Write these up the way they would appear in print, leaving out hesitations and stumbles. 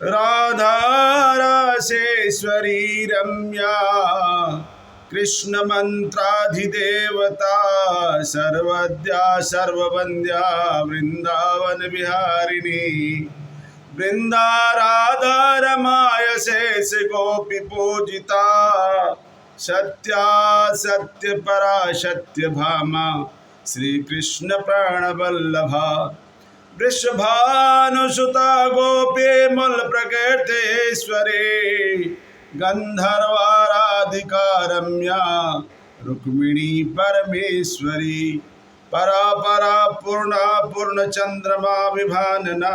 राधा रासेश्वरी रम्या कृष्ण मंत्राधिदेवता सर्वद्या सर्ववन्द्या वृंदावन विहारिणी वृंदा राधा रमाय शेष गोपी पूजिता सत्या सत्य पराशत्य भामा श्री कृष्ण प्राणवल्लभा वृषभानुसुता गोपी मूल प्रकृतेश्वरी गंधर्वाराधिका रम्या रुक्मिणी परमेश्वरी परा परा पूर्णा पूर्ण चंद्रमा विभानना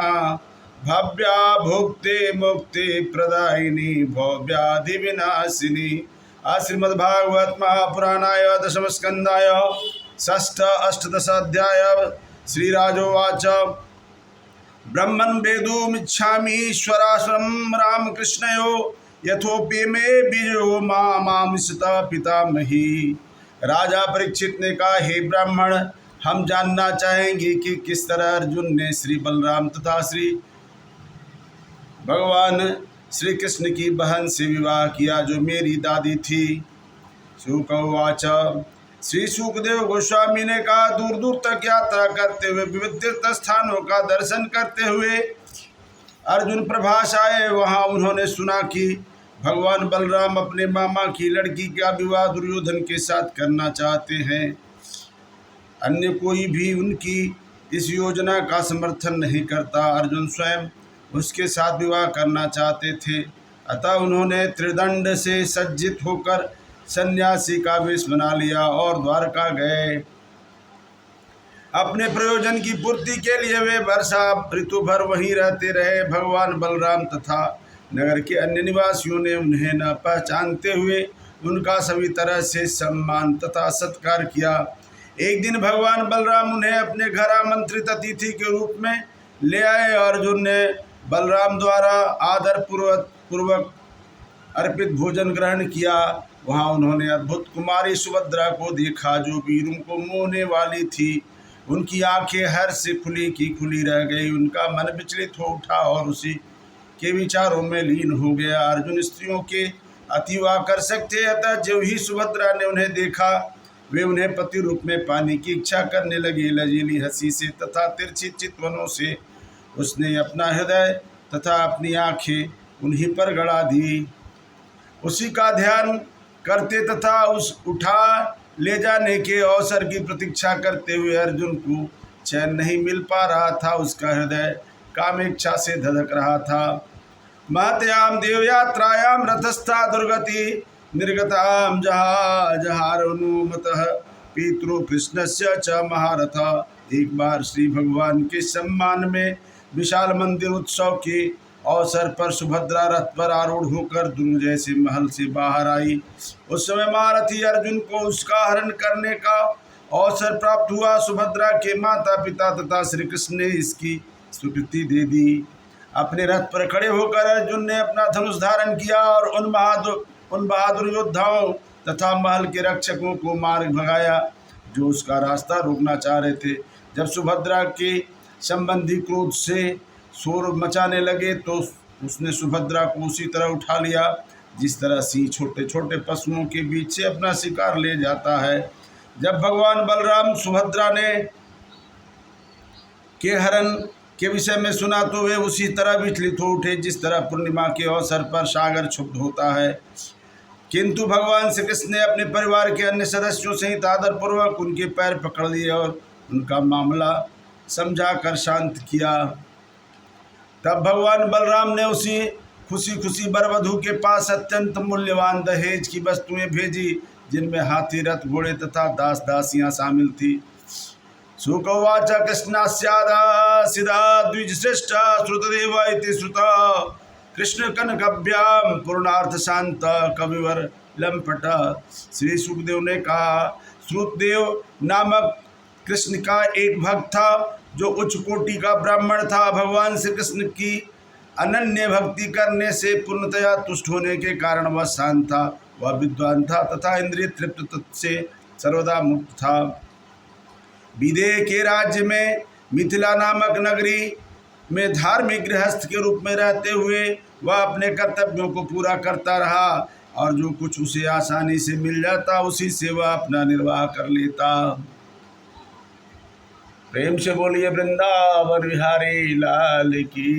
भव्या भुक्ति मुक्ति प्रदायिनी भव्याधि विनाशिनी। श्रीमद्भागवत महापुराणाय दशम स्कंदाय षष्ठ अष्टदश अध्याय श्रीराजोवाच ब्रह्मन् वेदुमिच्छामीश्वराश्रम रामकृष्णयो यथोपि मे बीजो मामिषता पितामही। राजा परीक्षित ने कहा, हे ब्राह्मण, हम जानना चाहेंगे कि किस तरह अर्जुन ने श्री बलराम तथा श्री भगवान श्री कृष्ण की बहन से विवाह किया जो मेरी दादी थी। शुकवाच श्री सुखदेव गोस्वामी ने कहा, दूर दूर तक यात्रा करते हुए विविध तीर्थ स्थानों का दर्शन करते हुए अर्जुन प्रभास आए। वहां उन्होंने सुना कि भगवान बलराम अपने मामा की लड़की का विवाह दुर्योधन के साथ करना चाहते हैं। अन्य कोई भी उनकी इस योजना का समर्थन नहीं करता। अर्जुन स्वयं उसके साथ विवाह करना चाहते थे, अतः उन्होंने त्रिदंड से सज्जित होकर सन्यासी का वेश बना लिया और द्वारका गए। अपने प्रयोजन की पूर्ति के लिए वे वर्षा ऋतु भर वहीं रहते रहे। भगवान बलराम तथा नगर के अन्य निवासियों ने उन्हें न पहचानते हुए उनका सभी तरह से सम्मान तथा सत्कार किया। एक दिन भगवान बलराम उन्हें अपने घर आमंत्रित अतिथि के रूप में ले आए। अर्जुन ने बलराम द्वारा आदर पूर्वक अर्पित भोजन ग्रहण किया। वहां उन्होंने अद्भुत कुमारी सुभद्रा को देखा जो वीरों को मोहने वाली थी। उनकी आंखें हर्ष से खुली की खुली रह गई। उनका मन विचलित हो उठा और उसी के विचारों में लीन हो गया। अर्जुन स्त्रियों के अतीव आकर्षक थे, अतः जो ही सुभद्रा ने उन्हें देखा वे उन्हें पति रूप में पाने की इच्छा करने लगे। लजीली हंसी से तथा तिरछी चितवनों से उसने अपना हृदय तथा अपनी आंखें उन्हीं पर गड़ा दी। उसी का ध्यान करते तथा उस उठा ले जाने के अवसर की प्रतीक्षा करते हुए अर्जुन को चैन नहीं मिल पा रहा था। उसका हृदय कामेच्छा से धधक रहा था। महत्याम देवयात्रायाम रथस्था दुर्गति निर्गताम जहारनुमतः पितृ कृष्णस्य च महारथ। एक बार श्री भगवान के सम्मान में विशाल मंदिर उत्सव के अवसर पर सुभद्रा रथ पर आरूढ़ होकर दुर्ग जैसे महल से बाहर आई। उस समय महारथी अर्जुन को उसका हरण करने का अवसर प्राप्त हुआ। सुभद्रा के माता पिता तथा श्री कृष्ण ने इसकी स्वीकृति दे दी। अपने रथ पर खड़े होकर अर्जुन ने अपना धनुष धारण किया और उन बहादुर योद्धाओं तथा महल के रक्षकों को मार भगाया जो उसका रास्ता रोकना चाह रहे थे। जब सुभद्रा के संबंधी क्रोध से शोर मचाने लगे तो उसने सुभद्रा को उसी तरह उठा लिया जिस तरह सिंह छोटे छोटे पशुओं के बीच से अपना शिकार ले जाता है। जब भगवान बलराम सुभद्रा ने के हरण के विषय में सुना तो वे उसी तरह विचलित हो उठे जिस तरह पूर्णिमा के अवसर पर सागर क्षुब्ध होता है। किंतु भगवान श्री कृष्ण ने अपने परिवार के अन्य सदस्यों सहित आदरपूर्वक उनके पैर पकड़ लिए और उनका मामला समझाकर शांत किया। तब भगवान बलराम ने उसी खुशी खुशी वरवधू के पास अत्यंत मूल्यवान दहेज की वस्तुएं भेजी जिनमें हाथी रथ घोड़े तथा दास दासियां शामिल थी। सुकवाच कृष्णास्यादा सिदा द्विजश्रेष्ठ श्रुतदेव इति श्रुता कृष्ण कनकभ्याम पूर्णार्थ शांत कविवर लंपट। श्री सुखदेव ने कहा, श्रुतदेव नामक कृष्ण का एक भक्त था जो उच्च कोटि का ब्राह्मण था। भगवान श्री कृष्ण की अनन्य भक्ति करने से पूर्णतया तुष्ट होने के कारण वह शांत था। वह विद्वान था तथा इंद्रिय तृप्त से सर्वदा मुक्त था। विदेह के राज्य में मिथिला नामक नगरी में धार्मिक गृहस्थ के रूप में रहते हुए वह अपने कर्तव्यों को पूरा करता रहा और जो कुछ उसे आसानी से मिल जाता उसी से वह अपना निर्वाह कर लेता। प्रेम से बोलिए वृंदावन बिहारी लाल की।